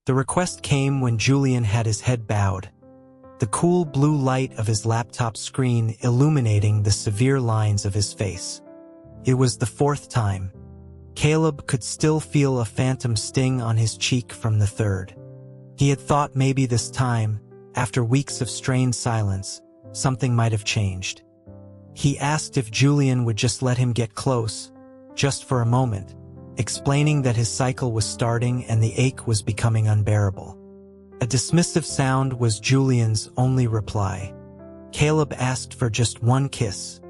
The request came when Julian had his head bowed, the cool blue light of his laptop screen illuminating the severe lines of his face. It was the fourth time. Caleb could still feel a phantom sting on his cheek from the third. He had thought maybe this time, after weeks of strained silence, something might have changed. He asked if Julian would just let him get close, just for a moment, explaining that his cycle was starting and the ache was becoming unbearable. A dismissive sound was Julian's only reply. Caleb asked for just one kiss.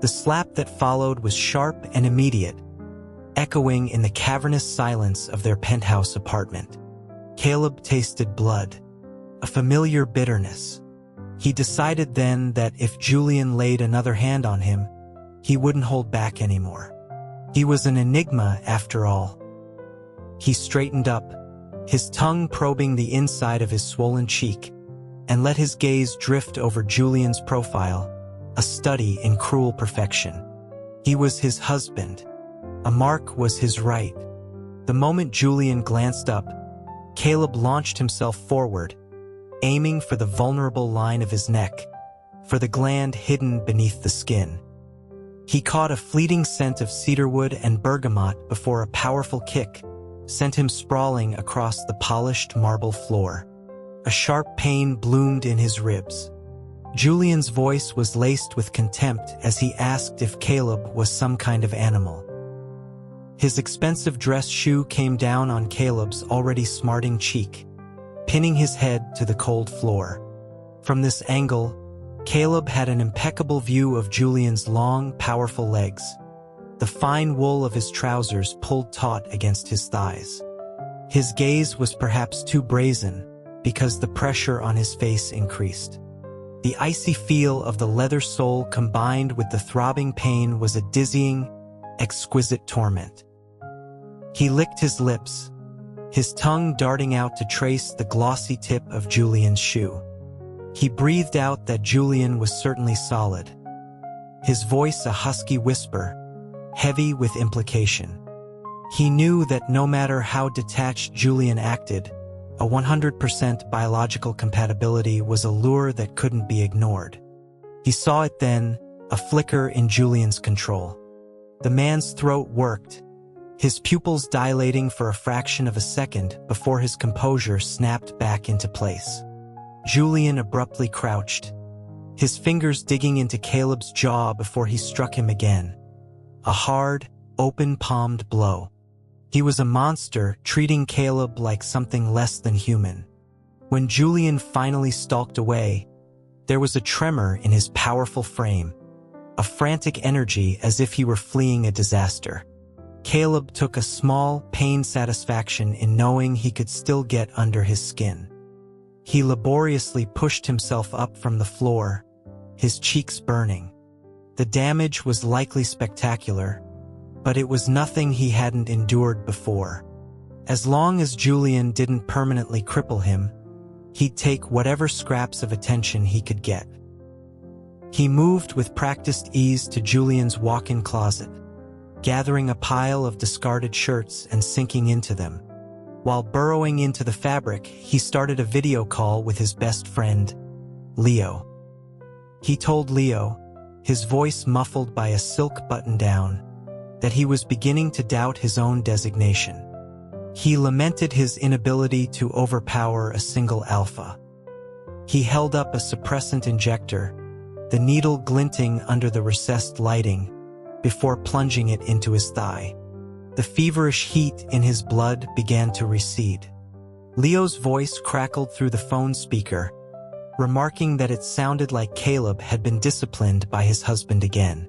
The slap that followed was sharp and immediate, echoing in the cavernous silence of their penthouse apartment. Caleb tasted blood, a familiar bitterness. He decided then that if Julian laid another hand on him, he wouldn't hold back anymore. He was an enigma after all. He straightened up, his tongue probing the inside of his swollen cheek, and let his gaze drift over Julian's profile, a study in cruel perfection. He was his husband. A mark was his right. The moment Julian glanced up, Caleb launched himself forward, aiming for the vulnerable line of his neck, for the gland hidden beneath the skin. He caught a fleeting scent of cedarwood and bergamot before a powerful kick sent him sprawling across the polished marble floor. A sharp pain bloomed in his ribs. Julian's voice was laced with contempt as he asked if Caleb was some kind of animal. His expensive dress shoe came down on Caleb's already smarting cheek, pinning his head to the cold floor. From this angle, Caleb had an impeccable view of Julian's long, powerful legs, the fine wool of his trousers pulled taut against his thighs. His gaze was perhaps too brazen because the pressure on his face increased. The icy feel of the leather sole combined with the throbbing pain was a dizzying, exquisite torment. He licked his lips, his tongue darting out to trace the glossy tip of Julian's shoe. He breathed out that Julian was certainly solid, his voice a husky whisper, heavy with implication. He knew that no matter how detached Julian acted, a 100% biological compatibility was a lure that couldn't be ignored. He saw it then, a flicker in Julian's control. The man's throat worked, his pupils dilating for a fraction of a second before his composure snapped back into place. Julian abruptly crouched, his fingers digging into Caleb's jaw before he struck him again. A hard, open-palmed blow. He was a monster, treating Caleb like something less than human. When Julian finally stalked away, there was a tremor in his powerful frame, a frantic energy as if he were fleeing a disaster. Caleb took a small, pained satisfaction in knowing he could still get under his skin. He laboriously pushed himself up from the floor, his cheeks burning. The damage was likely spectacular, but it was nothing he hadn't endured before. As long as Julian didn't permanently cripple him, he'd take whatever scraps of attention he could get. He moved with practiced ease to Julian's walk-in closet, gathering a pile of discarded shirts and sinking into them. While burrowing into the fabric, he started a video call with his best friend, Leo. He told Leo, his voice muffled by a silk button-down, that he was beginning to doubt his own designation. He lamented his inability to overpower a single alpha. He held up a suppressant injector, the needle glinting under the recessed lighting, before plunging it into his thigh. The feverish heat in his blood began to recede. Leo's voice crackled through the phone speaker, remarking that it sounded like Caleb had been disciplined by his husband again.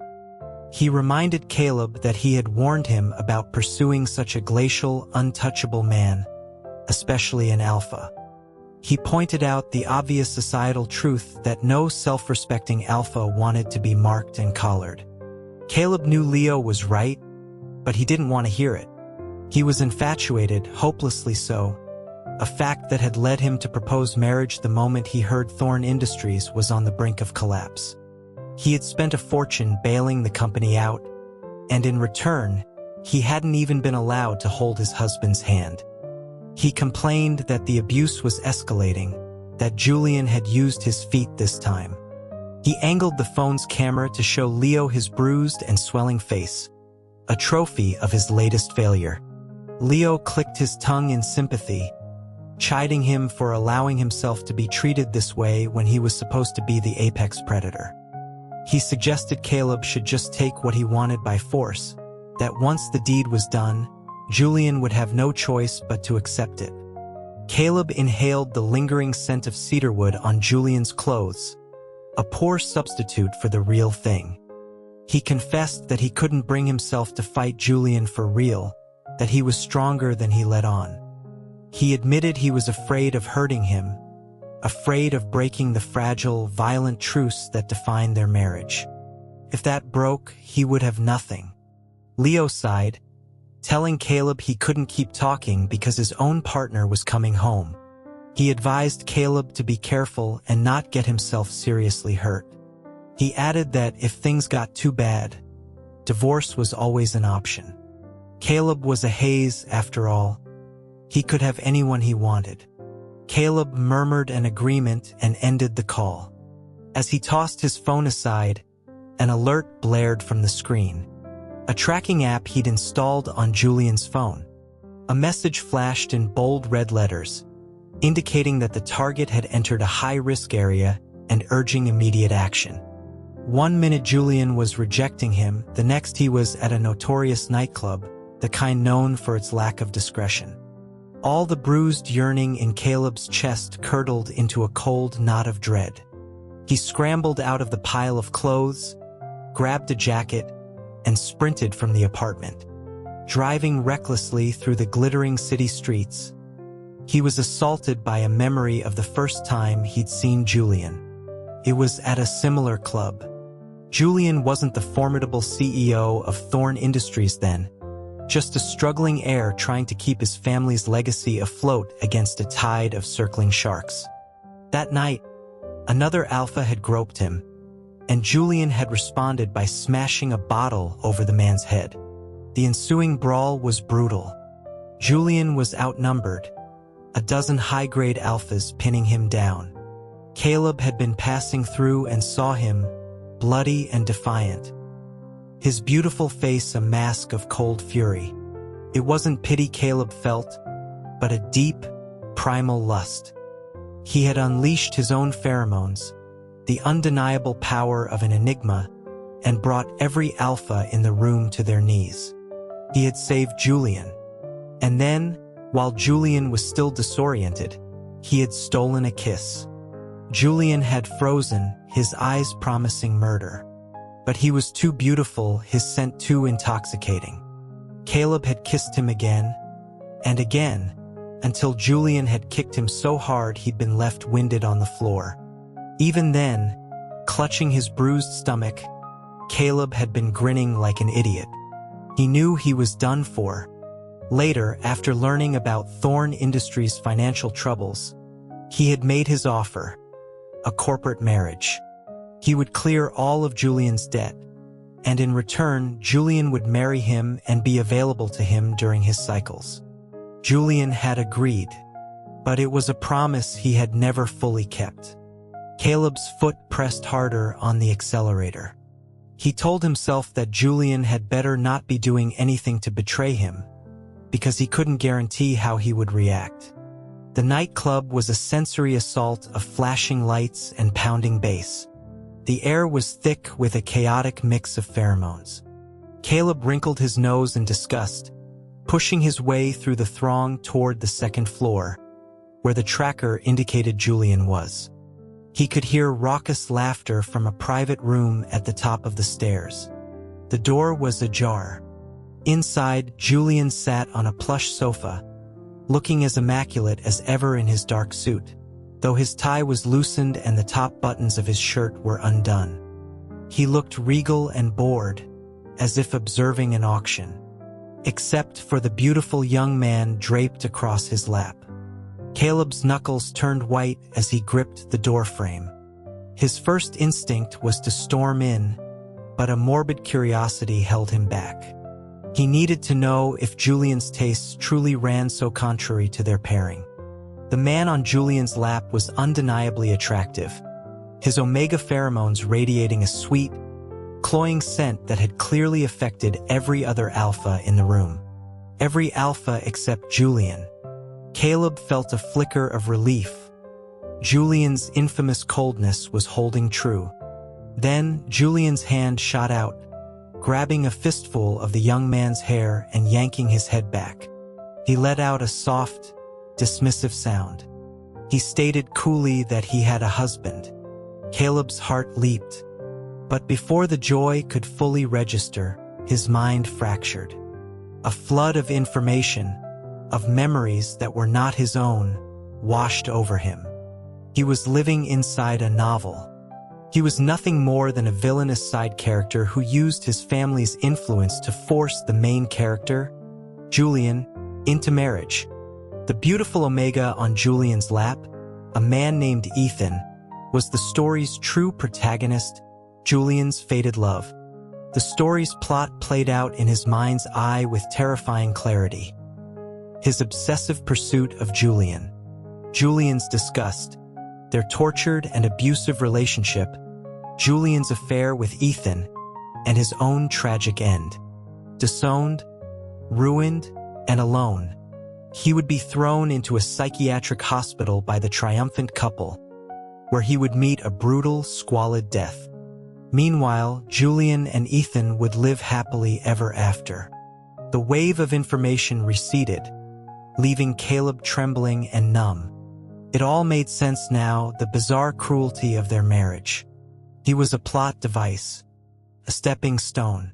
He reminded Caleb that he had warned him about pursuing such a glacial, untouchable man, especially an alpha. He pointed out the obvious societal truth that no self-respecting alpha wanted to be marked and collared. Caleb knew Leo was right, but he didn't want to hear it. He was infatuated, hopelessly so, a fact that had led him to propose marriage the moment he heard Thorne Industries was on the brink of collapse. He had spent a fortune bailing the company out, and in return, he hadn't even been allowed to hold his husband's hand. He complained that the abuse was escalating, that Julian had used his feet this time. He angled the phone's camera to show Leo his bruised and swelling face, a trophy of his latest failure. Leo clicked his tongue in sympathy, chiding him for allowing himself to be treated this way when he was supposed to be the apex predator. He suggested Caleb should just take what he wanted by force, that once the deed was done, Julian would have no choice but to accept it. Caleb inhaled the lingering scent of cedarwood on Julian's clothes, a poor substitute for the real thing. He confessed that he couldn't bring himself to fight Julian for real, that he was stronger than he let on. He admitted he was afraid of hurting him, afraid of breaking the fragile, violent truce that defined their marriage. If that broke, he would have nothing. Leo sighed, telling Caleb he couldn't keep talking because his own partner was coming home. He advised Caleb to be careful and not get himself seriously hurt. He added that if things got too bad, divorce was always an option. Caleb was a Hayes, after all. He could have anyone he wanted. Caleb murmured an agreement and ended the call. As he tossed his phone aside, an alert blared from the screen. A tracking app he'd installed on Julian's phone. A message flashed in bold red letters, indicating that the target had entered a high-risk area and urging immediate action. 1 minute Julian was rejecting him, the next he was at a notorious nightclub, the kind known for its lack of discretion. All the bruised yearning in Caleb's chest curdled into a cold knot of dread. He scrambled out of the pile of clothes, grabbed a jacket, and sprinted from the apartment. Driving recklessly through the glittering city streets, he was assaulted by a memory of the first time he'd seen Julian. It was at a similar club. Julian wasn't the formidable CEO of Thorn Industries then, just a struggling heir trying to keep his family's legacy afloat against a tide of circling sharks. That night, another alpha had groped him, and Julian had responded by smashing a bottle over the man's head. The ensuing brawl was brutal. Julian was outnumbered, a dozen high-grade alphas pinning him down. Caleb had been passing through and saw him, bloody and defiant, his beautiful face a mask of cold fury. It wasn't pity Caleb felt, but a deep, primal lust. He had unleashed his own pheromones, the undeniable power of an enigma, and brought every alpha in the room to their knees. He had saved Julian. And then, while Julian was still disoriented, he had stolen a kiss. Julian had frozen, his eyes promising murder. But he was too beautiful, his scent too intoxicating. Caleb had kissed him again, and again, until Julian had kicked him so hard he'd been left winded on the floor. Even then, clutching his bruised stomach, Caleb had been grinning like an idiot. He knew he was done for. Later, after learning about Thorn Industries' financial troubles, he had made his offer, a corporate marriage. He would clear all of Julian's debt, and in return, Julian would marry him and be available to him during his cycles. Julian had agreed, but it was a promise he had never fully kept. Caleb's foot pressed harder on the accelerator. He told himself that Julian had better not be doing anything to betray him, because he couldn't guarantee how he would react. The nightclub was a sensory assault of flashing lights and pounding bass. The air was thick with a chaotic mix of pheromones. Caleb wrinkled his nose in disgust, pushing his way through the throng toward the second floor, where the tracker indicated Julian was. He could hear raucous laughter from a private room at the top of the stairs. The door was ajar. Inside, Julian sat on a plush sofa, looking as immaculate as ever in his dark suit, though his tie was loosened and the top buttons of his shirt were undone. He looked regal and bored, as if observing an auction, except for the beautiful young man draped across his lap. Caleb's knuckles turned white as he gripped the doorframe. His first instinct was to storm in, but a morbid curiosity held him back. He needed to know if Julian's tastes truly ran so contrary to their pairing. The man on Julian's lap was undeniably attractive, his omega pheromones radiating a sweet, cloying scent that had clearly affected every other alpha in the room. Every alpha except Julian. Caleb felt a flicker of relief. Julian's infamous coldness was holding true. Then Julian's hand shot out, grabbing a fistful of the young man's hair and yanking his head back. He let out a soft, dismissive sound. He stated coolly that he had a husband. Caleb's heart leaped. But before the joy could fully register, his mind fractured. A flood of information, of memories that were not his own, washed over him. He was living inside a novel. He was nothing more than a villainous side character who used his family's influence to force the main character, Julian, into marriage. The beautiful Omega on Julian's lap, a man named Ethan, was the story's true protagonist, Julian's fated love. The story's plot played out in his mind's eye with terrifying clarity. His obsessive pursuit of Julian, Julian's disgust, their tortured and abusive relationship, Julian's affair with Ethan, and his own tragic end. Disowned, ruined, and alone, he would be thrown into a psychiatric hospital by the triumphant couple, where he would meet a brutal, squalid death. Meanwhile, Julian and Ethan would live happily ever after. The wave of information receded, leaving Caleb trembling and numb. It all made sense now, the bizarre cruelty of their marriage. He was a plot device, a stepping stone.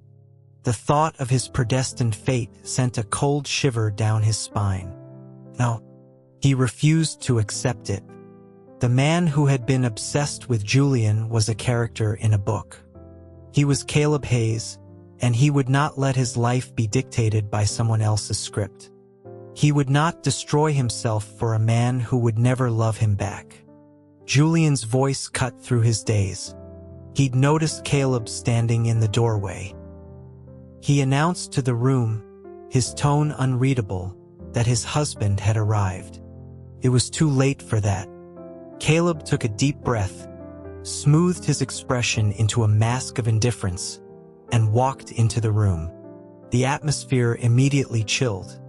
The thought of his predestined fate sent a cold shiver down his spine. No, he refused to accept it. The man who had been obsessed with Julian was a character in a book. He was Caleb Hayes, and he would not let his life be dictated by someone else's script. He would not destroy himself for a man who would never love him back. Julian's voice cut through his daze. He'd noticed Caleb standing in the doorway. He announced to the room, his tone unreadable, that his husband had arrived. It was too late for that. Caleb took a deep breath, smoothed his expression into a mask of indifference, and walked into the room. The atmosphere immediately chilled.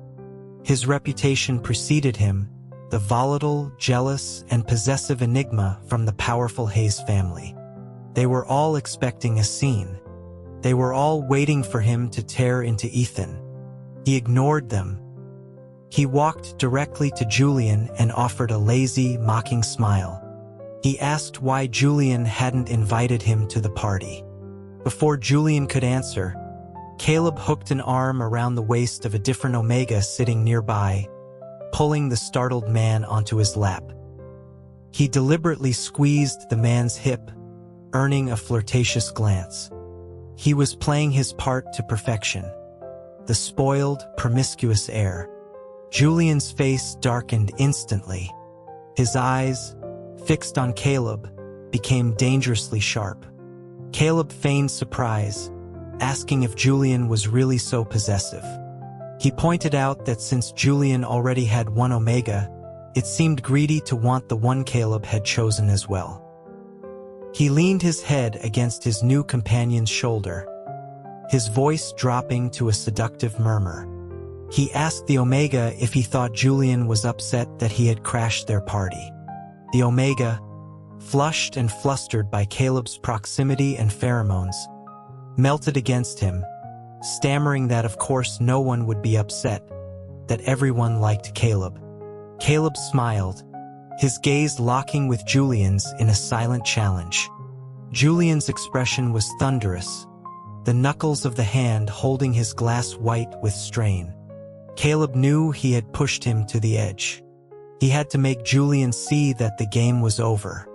His reputation preceded him, the volatile, jealous, and possessive enigma from the powerful Hayes family. They were all expecting a scene. They were all waiting for him to tear into Ethan. He ignored them. He walked directly to Julian and offered a lazy, mocking smile. He asked why Julian hadn't invited him to the party. Before Julian could answer, Caleb hooked an arm around the waist of a different Omega sitting nearby, pulling the startled man onto his lap. He deliberately squeezed the man's hip, earning a flirtatious glance. He was playing his part to perfection. The spoiled, promiscuous heir. Julian's face darkened instantly. His eyes, fixed on Caleb, became dangerously sharp. Caleb feigned surprise, asking if Julian was really so possessive. He pointed out that since Julian already had one Omega, it seemed greedy to want the one Caleb had chosen as well. He leaned his head against his new companion's shoulder, his voice dropping to a seductive murmur. He asked the Omega if he thought Julian was upset that he had crashed their party. The Omega, flushed and flustered by Caleb's proximity and pheromones, melted against him, stammering that of course no one would be upset, that everyone liked Caleb. Caleb smiled, his gaze locking with Julian's in a silent challenge. Julian's expression was thunderous, the knuckles of the hand holding his glass white with strain. Caleb knew he had pushed him to the edge. He had to make Julian see that the game was over.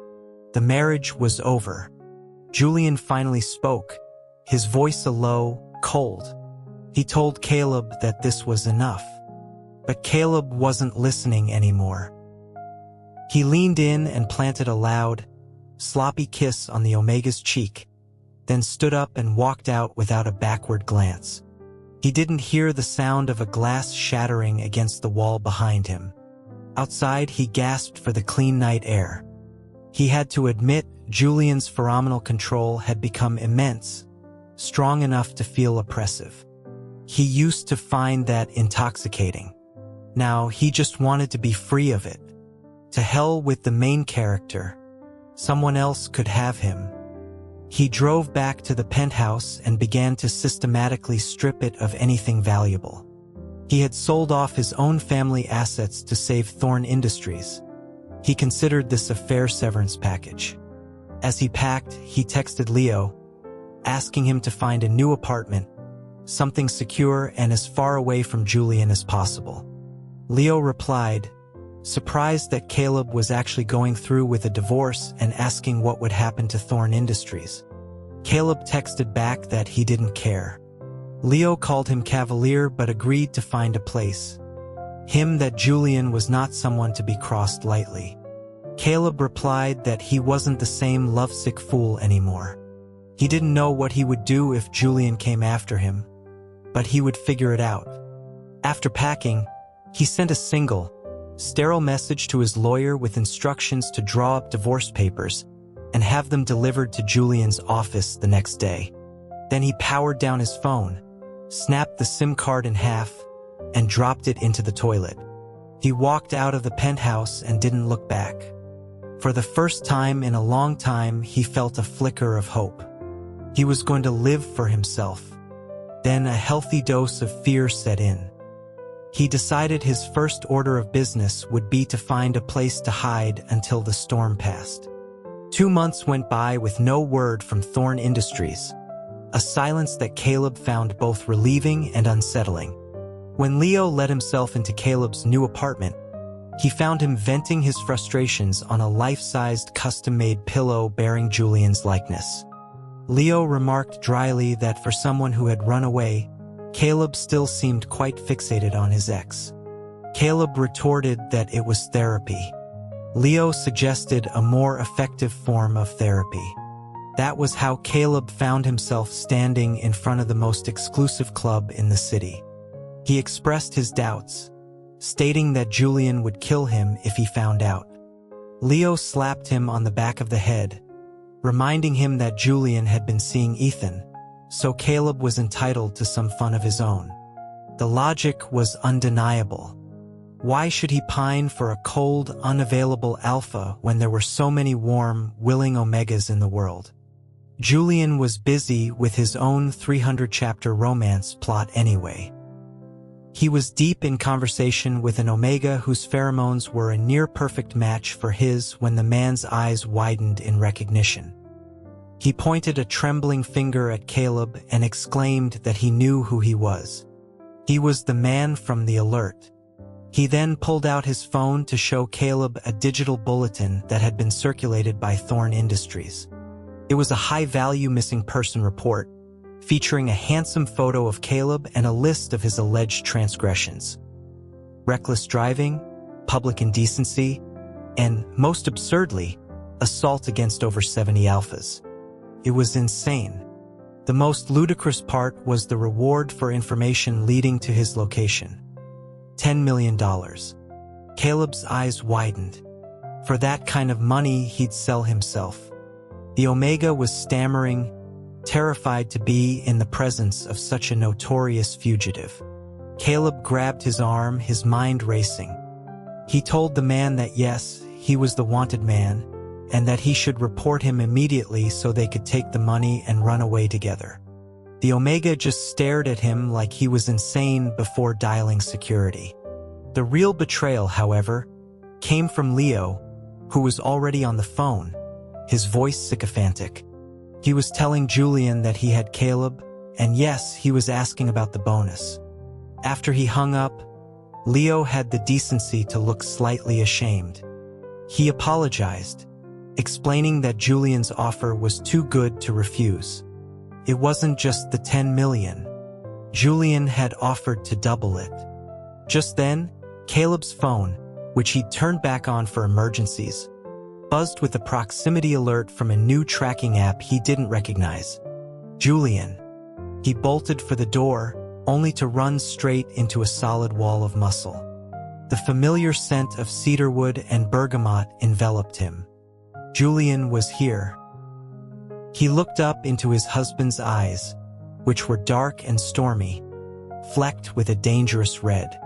The marriage was over. Julian finally spoke, his voice a low, cold. He told Caleb that this was enough. But Caleb wasn't listening anymore. He leaned in and planted a loud, sloppy kiss on the Omega's cheek, then stood up and walked out without a backward glance. He didn't hear the sound of a glass shattering against the wall behind him. Outside, he gasped for the clean night air. He had to admit Julian's pheromonal control had become immense, strong enough to feel oppressive. He used to find that intoxicating. Now he just wanted to be free of it. To hell with the main character. Someone else could have him. He drove back to the penthouse and began to systematically strip it of anything valuable. He had sold off his own family assets to save Thorn Industries. He considered this a fair severance package. As he packed, he texted Leo, asking him to find a new apartment, something secure and as far away from Julian as possible. Leo replied, surprised that Caleb was actually going through with a divorce and asking what would happen to Thorn Industries. Caleb texted back that he didn't care. Leo called him cavalier but agreed to find a place. Him that Julian was not someone to be crossed lightly. Caleb replied that he wasn't the same lovesick fool anymore. He didn't know what he would do if Julian came after him, but he would figure it out. After packing, he sent a single, sterile message to his lawyer with instructions to draw up divorce papers and have them delivered to Julian's office the next day. Then he powered down his phone, snapped the SIM card in half, and dropped it into the toilet. He walked out of the penthouse and didn't look back. For the first time in a long time, he felt a flicker of hope. He was going to live for himself. Then a healthy dose of fear set in. He decided his first order of business would be to find a place to hide until the storm passed. 2 months went by with no word from Thorn Industries, a silence that Caleb found both relieving and unsettling. When Leo let himself into Caleb's new apartment, he found him venting his frustrations on a life-sized custom-made pillow bearing Julian's likeness. Leo remarked dryly that for someone who had run away, Caleb still seemed quite fixated on his ex. Caleb retorted that it was therapy. Leo suggested a more effective form of therapy. That was how Caleb found himself standing in front of the most exclusive club in the city. He expressed his doubts, stating that Julian would kill him if he found out. Leo slapped him on the back of the head, reminding him that Julian had been seeing Ethan, so Caleb was entitled to some fun of his own. The logic was undeniable. Why should he pine for a cold, unavailable alpha when there were so many warm, willing omegas in the world? Julian was busy with his own 300-chapter romance plot anyway. He was deep in conversation with an omega whose pheromones were a near-perfect match for his when the man's eyes widened in recognition. He pointed a trembling finger at Caleb and exclaimed that he knew who he was. He was the man from the alert. He then pulled out his phone to show Caleb a digital bulletin that had been circulated by Thorn Industries. It was a high-value missing person report, featuring a handsome photo of Caleb and a list of his alleged transgressions. Reckless driving, public indecency, and, most absurdly, assault against over 70 alphas. It was insane. The most ludicrous part was the reward for information leading to his location. $10 million. Caleb's eyes widened. For that kind of money, he'd sell himself. The Omega was stammering, terrified to be in the presence of such a notorious fugitive. Caleb grabbed his arm, his mind racing. He told the man that yes, he was the wanted man, and that he should report him immediately so they could take the money and run away together. The Omega just stared at him like he was insane before dialing security. The real betrayal, however, came from Leo, who was already on the phone, his voice sycophantic. He was telling Julian that he had Caleb, and yes, he was asking about the bonus. After he hung up, Leo had the decency to look slightly ashamed. He apologized, explaining that Julian's offer was too good to refuse. It wasn't just the 10 million. Julian had offered to double it. Just then, Caleb's phone, which he'd turned back on for emergencies, buzzed with a proximity alert from a new tracking app he didn't recognize. Julian. He bolted for the door, only to run straight into a solid wall of muscle. The familiar scent of cedarwood and bergamot enveloped him. Julian was here. He looked up into his husband's eyes, which were dark and stormy, flecked with a dangerous red.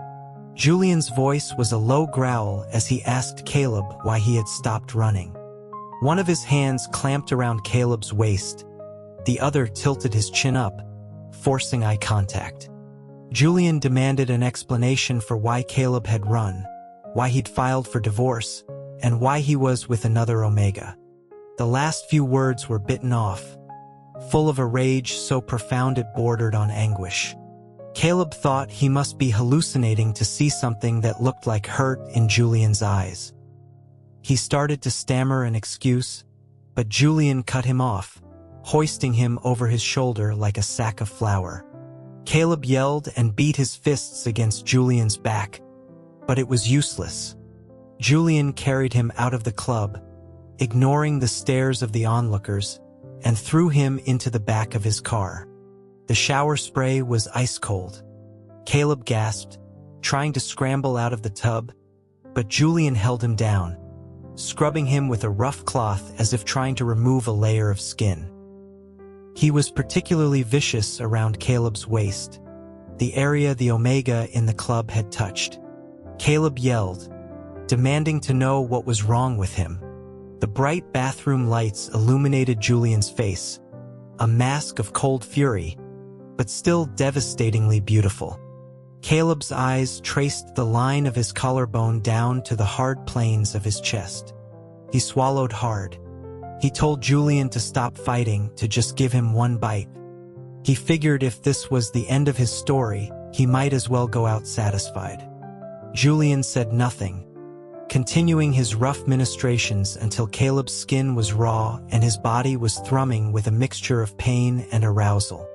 Julian's voice was a low growl as he asked Caleb why he had stopped running. One of his hands clamped around Caleb's waist. The other tilted his chin up, forcing eye contact. Julian demanded an explanation for why Caleb had run, why he'd filed for divorce, and why he was with another Omega. The last few words were bitten off, full of a rage so profound it bordered on anguish. Caleb thought he must be hallucinating to see something that looked like hurt in Julian's eyes. He started to stammer an excuse, but Julian cut him off, hoisting him over his shoulder like a sack of flour. Caleb yelled and beat his fists against Julian's back, but it was useless. Julian carried him out of the club, ignoring the stares of the onlookers, and threw him into the back of his car. The shower spray was ice cold. Caleb gasped, trying to scramble out of the tub, but Julian held him down, scrubbing him with a rough cloth as if trying to remove a layer of skin. He was particularly vicious around Caleb's waist, the area the Omega in the club had touched. Caleb yelled, demanding to know what was wrong with him. The bright bathroom lights illuminated Julian's face, a mask of cold fury, but still devastatingly beautiful. Caleb's eyes traced the line of his collarbone down to the hard planes of his chest. He swallowed hard. He told Julian to stop fighting, to just give him one bite. He figured if this was the end of his story, he might as well go out satisfied. Julian said nothing, continuing his rough ministrations until Caleb's skin was raw and his body was thrumming with a mixture of pain and arousal.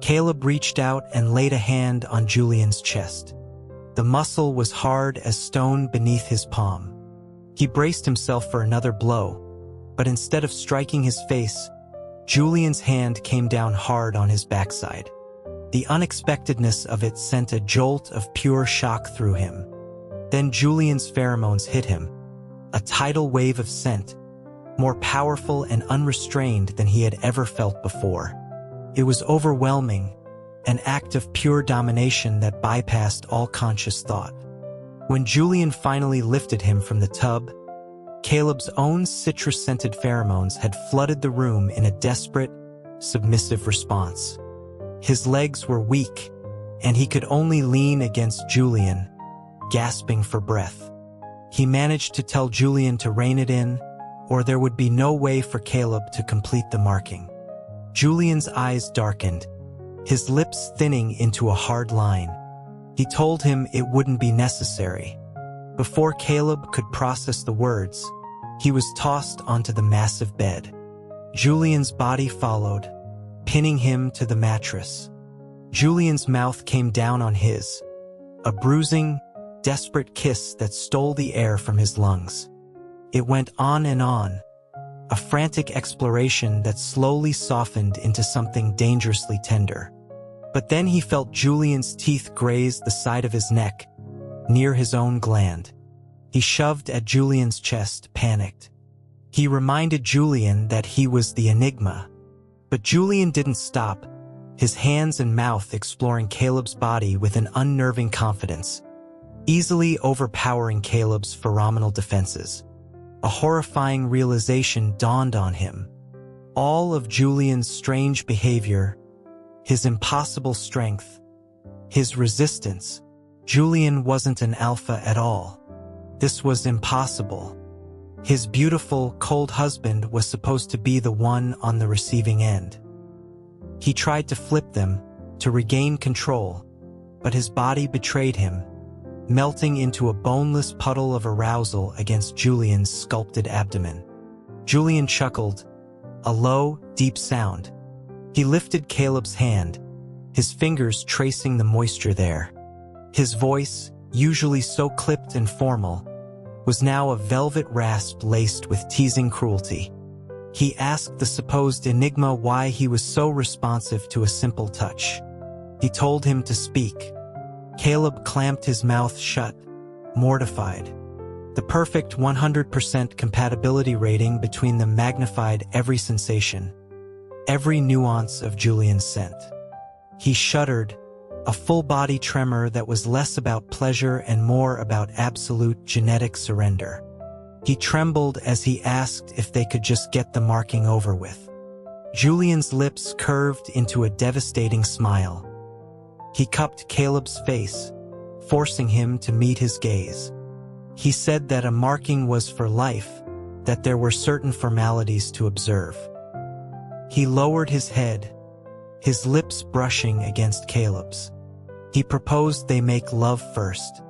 Caleb reached out and laid a hand on Julian's chest. The muscle was hard as stone beneath his palm. He braced himself for another blow, but instead of striking his face, Julian's hand came down hard on his backside. The unexpectedness of it sent a jolt of pure shock through him. Then Julian's pheromones hit him, a tidal wave of scent, more powerful and unrestrained than he had ever felt before. It was overwhelming, an act of pure domination that bypassed all conscious thought. When Julian finally lifted him from the tub, Caleb's own citrus-scented pheromones had flooded the room in a desperate, submissive response. His legs were weak, and he could only lean against Julian, gasping for breath. He managed to tell Julian to rein it in, or there would be no way for Caleb to complete the marking. Julian's eyes darkened, his lips thinning into a hard line. He told him it wouldn't be necessary. Before Caleb could process the words, he was tossed onto the massive bed. Julian's body followed, pinning him to the mattress. Julian's mouth came down on his, a bruising, desperate kiss that stole the air from his lungs. It went on and on, a frantic exploration that slowly softened into something dangerously tender. But then he felt Julian's teeth graze the side of his neck, near his own gland. He shoved at Julian's chest, panicked. He reminded Julian that he was the enigma. But Julian didn't stop, his hands and mouth exploring Caleb's body with an unnerving confidence, easily overpowering Caleb's phenomenal defenses. A horrifying realization dawned on him. All of Julian's strange behavior, his impossible strength, his resistance. Julian wasn't an alpha at all. This was impossible. His beautiful, cold husband was supposed to be the one on the receiving end. He tried to flip them, to regain control, but his body betrayed him, melting into a boneless puddle of arousal against Julian's sculpted abdomen. Julian chuckled, a low, deep sound. He lifted Caleb's hand, his fingers tracing the moisture there. His voice, usually so clipped and formal, was now a velvet rasp laced with teasing cruelty. He asked the supposed enigma why he was so responsive to a simple touch. He told him to speak. Caleb clamped his mouth shut, mortified. The perfect 100% compatibility rating between them magnified every sensation, every nuance of Julian's scent. He shuddered, a full-body tremor that was less about pleasure and more about absolute genetic surrender. He trembled as he asked if they could just get the marking over with. Julian's lips curved into a devastating smile. He cupped Caleb's face, forcing him to meet his gaze. He said that a marking was for life, that there were certain formalities to observe. He lowered his head, his lips brushing against Caleb's. He proposed they make love first.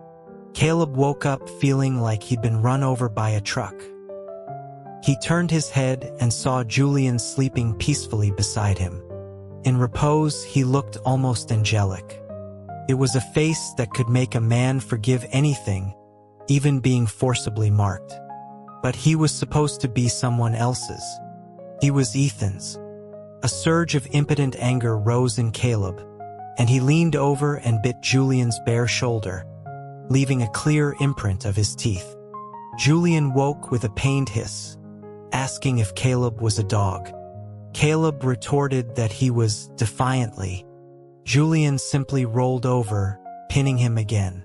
Caleb woke up feeling like he'd been run over by a truck. He turned his head and saw Julian sleeping peacefully beside him. In repose, he looked almost angelic. It was a face that could make a man forgive anything, even being forcibly marked. But he was supposed to be someone else's. He was Ethan's. A surge of impotent anger rose in Caleb, and he leaned over and bit Julian's bare shoulder, leaving a clear imprint of his teeth. Julian woke with a pained hiss, asking if Caleb was a dog. Caleb retorted that he was defiantly. Julian simply rolled over, pinning him again.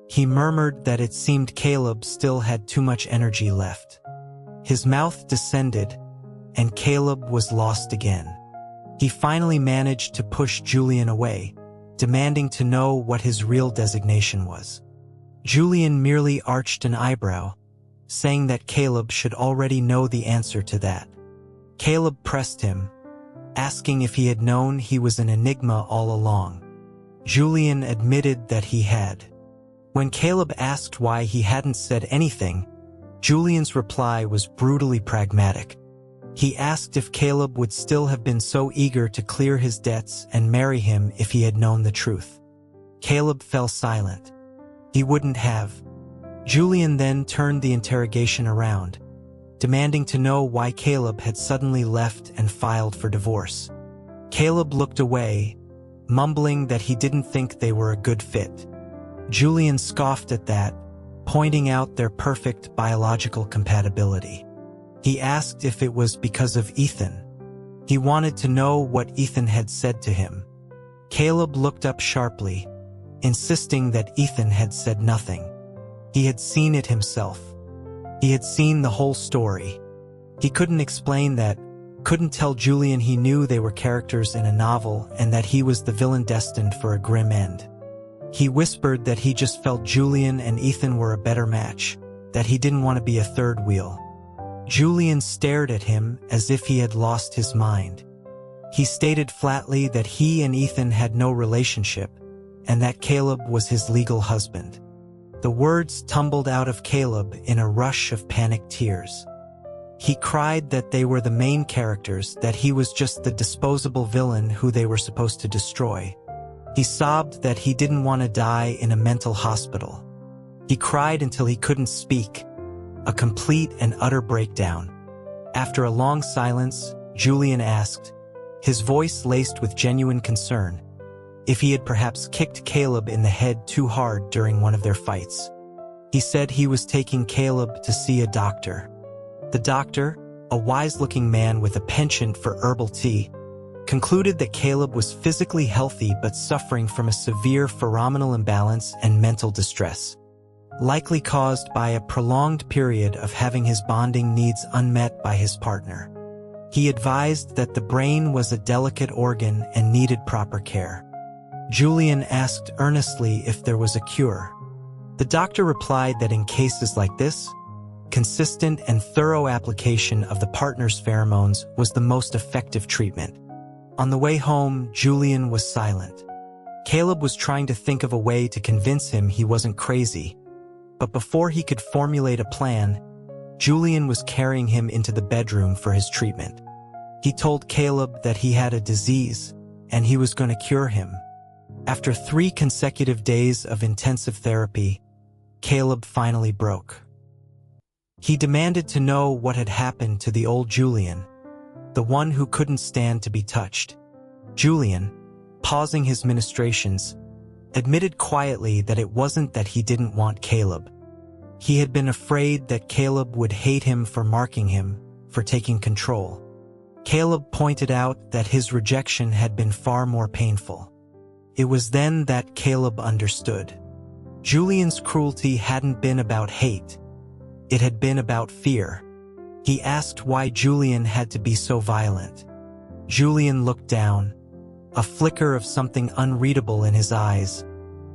He murmured that it seemed Caleb still had too much energy left. His mouth descended, and Caleb was lost again. He finally managed to push Julian away, demanding to know what his real designation was. Julian merely arched an eyebrow, saying that Caleb should already know the answer to that. Caleb pressed him, asking if he had known he was an enigma all along. Julian admitted that he had. When Caleb asked why he hadn't said anything, Julian's reply was brutally pragmatic. He asked if Caleb would still have been so eager to clear his debts and marry him if he had known the truth. Caleb fell silent. He wouldn't have. Julian then turned the interrogation around, demanding to know why Caleb had suddenly left and filed for divorce. Caleb looked away, mumbling that he didn't think they were a good fit. Julian scoffed at that, pointing out their perfect biological compatibility. He asked if it was because of Ethan. He wanted to know what Ethan had said to him. Caleb looked up sharply, insisting that Ethan had said nothing. He had seen it himself. He had seen the whole story. He couldn't explain that, couldn't tell Julian he knew they were characters in a novel and that he was the villain destined for a grim end. He whispered that he just felt Julian and Ethan were a better match, that he didn't want to be a third wheel. Julian stared at him as if he had lost his mind. He stated flatly that he and Ethan had no relationship, and that Caleb was his legal husband. The words tumbled out of Caleb in a rush of panicked tears. He cried that they were the main characters, that he was just the disposable villain who they were supposed to destroy. He sobbed that he didn't want to die in a mental hospital. He cried until he couldn't speak, a complete and utter breakdown. After a long silence, Julian asked, his voice laced with genuine concern, if he had perhaps kicked Caleb in the head too hard during one of their fights. He said he was taking Caleb to see a doctor. The doctor, a wise-looking man with a penchant for herbal tea, concluded that Caleb was physically healthy but suffering from a severe pheromonal imbalance and mental distress, likely caused by a prolonged period of having his bonding needs unmet by his partner. He advised that the brain was a delicate organ and needed proper care. Julian asked earnestly if there was a cure. The doctor replied that in cases like this, consistent and thorough application of the partner's pheromones was the most effective treatment. On the way home, Julian was silent. Caleb was trying to think of a way to convince him he wasn't crazy, but before he could formulate a plan, Julian was carrying him into the bedroom for his treatment. He told Caleb that he had a disease, and he was going to cure him. After 3 consecutive days of intensive therapy, Caleb finally broke. He demanded to know what had happened to the old Julian, the one who couldn't stand to be touched. Julian, pausing his ministrations, admitted quietly that it wasn't that he didn't want Caleb. He had been afraid that Caleb would hate him for marking him, for taking control. Caleb pointed out that his rejection had been far more painful. It was then that Caleb understood. Julian's cruelty hadn't been about hate. It had been about fear. He asked why Julian had to be so violent. Julian looked down, a flicker of something unreadable in his eyes,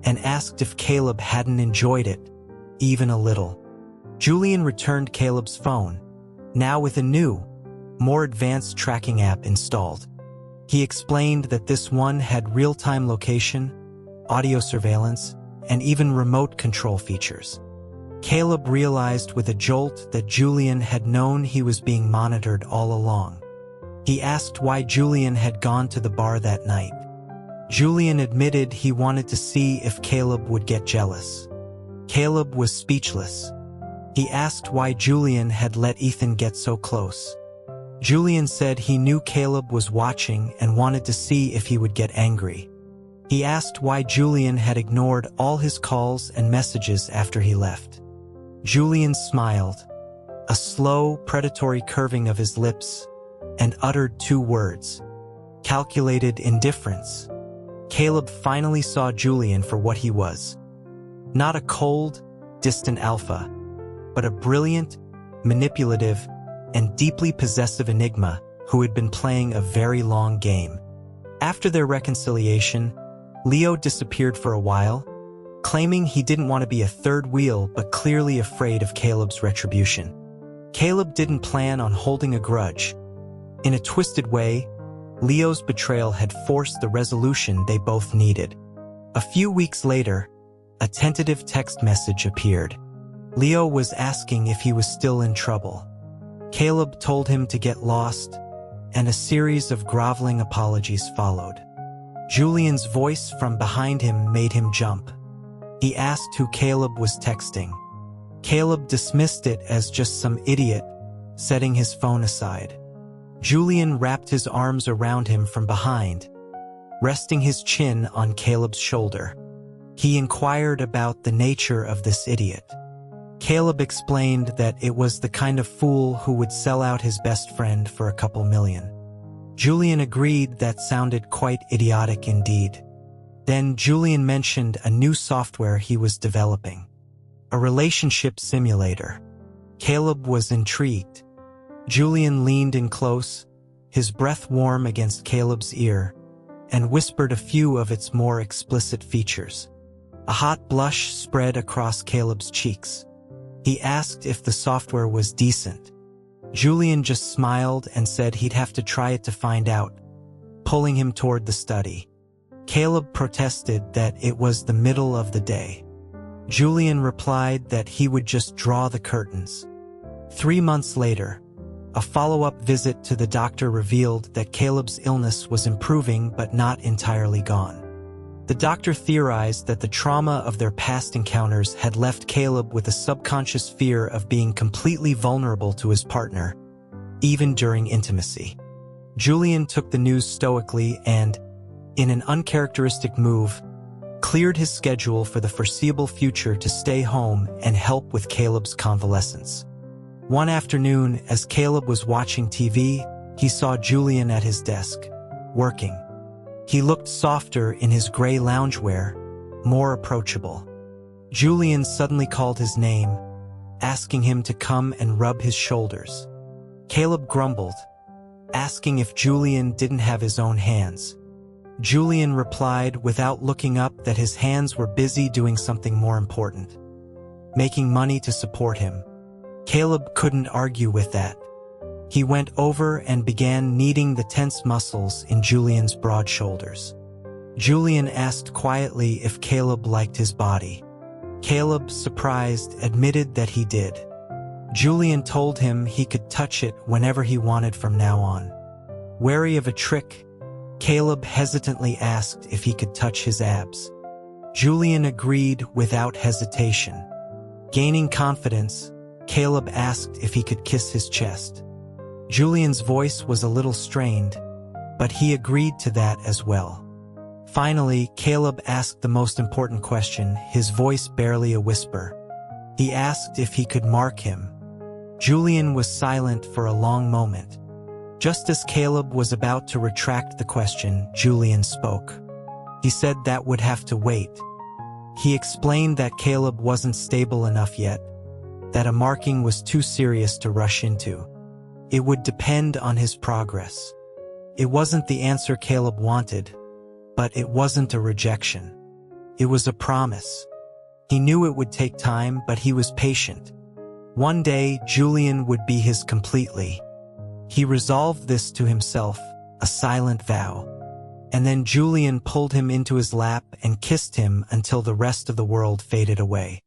and asked if Caleb hadn't enjoyed it, even a little. Julian returned Caleb's phone, now with a new, more advanced tracking app installed. He explained that this one had real-time location, audio surveillance, and even remote control features. Caleb realized with a jolt that Julian had known he was being monitored all along. He asked why Julian had gone to the bar that night. Julian admitted he wanted to see if Caleb would get jealous. Caleb was speechless. He asked why Julian had let Ethan get so close. Julian said he knew Caleb was watching and wanted to see if he would get angry. He asked why Julian had ignored all his calls and messages after he left. Julian smiled, a slow, predatory curving of his lips, and uttered two words: calculated indifference. Caleb finally saw Julian for what he was. Not a cold, distant alpha, but a brilliant, manipulative, and deeply possessive enigma who had been playing a very long game. After their reconciliation, Leo disappeared for a while, claiming he didn't want to be a third wheel but clearly afraid of Caleb's retribution. Caleb didn't plan on holding a grudge. In a twisted way, Leo's betrayal had forced the resolution they both needed. A few weeks later, a tentative text message appeared. Leo was asking if he was still in trouble. Caleb told him to get lost, and a series of groveling apologies followed. Julian's voice from behind him made him jump. He asked who Caleb was texting. Caleb dismissed it as just some idiot, setting his phone aside. Julian wrapped his arms around him from behind, resting his chin on Caleb's shoulder. He inquired about the nature of this idiot. Caleb explained that it was the kind of fool who would sell out his best friend for a couple million. Julian agreed that sounded quite idiotic indeed. Then Julian mentioned a new software he was developing, a relationship simulator. Caleb was intrigued. Julian leaned in close, his breath warm against Caleb's ear, and whispered a few of its more explicit features. A hot blush spread across Caleb's cheeks. He asked if the software was decent. Julian just smiled and said he'd have to try it to find out, pulling him toward the study. Caleb protested that it was the middle of the day. Julian replied that he would just draw the curtains. 3 months later, a follow-up visit to the doctor revealed that Caleb's illness was improving but not entirely gone. The doctor theorized that the trauma of their past encounters had left Caleb with a subconscious fear of being completely vulnerable to his partner, even during intimacy. Julian took the news stoically and, in an uncharacteristic move, cleared his schedule for the foreseeable future to stay home and help with Caleb's convalescence. One afternoon, as Caleb was watching TV, he saw Julian at his desk, working. He looked softer in his gray loungewear, more approachable. Julian suddenly called his name, asking him to come and rub his shoulders. Caleb grumbled, asking if Julian didn't have his own hands. Julian replied without looking up that his hands were busy doing something more important, making money to support him. Caleb couldn't argue with that. He went over and began kneading the tense muscles in Julian's broad shoulders. Julian asked quietly if Caleb liked his body. Caleb, surprised, admitted that he did. Julian told him he could touch it whenever he wanted from now on. Wary of a trick, Caleb hesitantly asked if he could touch his abs. Julian agreed without hesitation. Gaining confidence, Caleb asked if he could kiss his chest. Julian's voice was a little strained, but he agreed to that as well. Finally, Caleb asked the most important question, his voice barely a whisper. He asked if he could mark him. Julian was silent for a long moment. Just as Caleb was about to retract the question, Julian spoke. He said that would have to wait. He explained that Caleb wasn't stable enough yet, that a marking was too serious to rush into. It would depend on his progress. It wasn't the answer Caleb wanted, but it wasn't a rejection. It was a promise. He knew it would take time, but he was patient. One day, Julian would be his completely. He resolved this to himself, a silent vow. And then Julian pulled him into his lap and kissed him until the rest of the world faded away.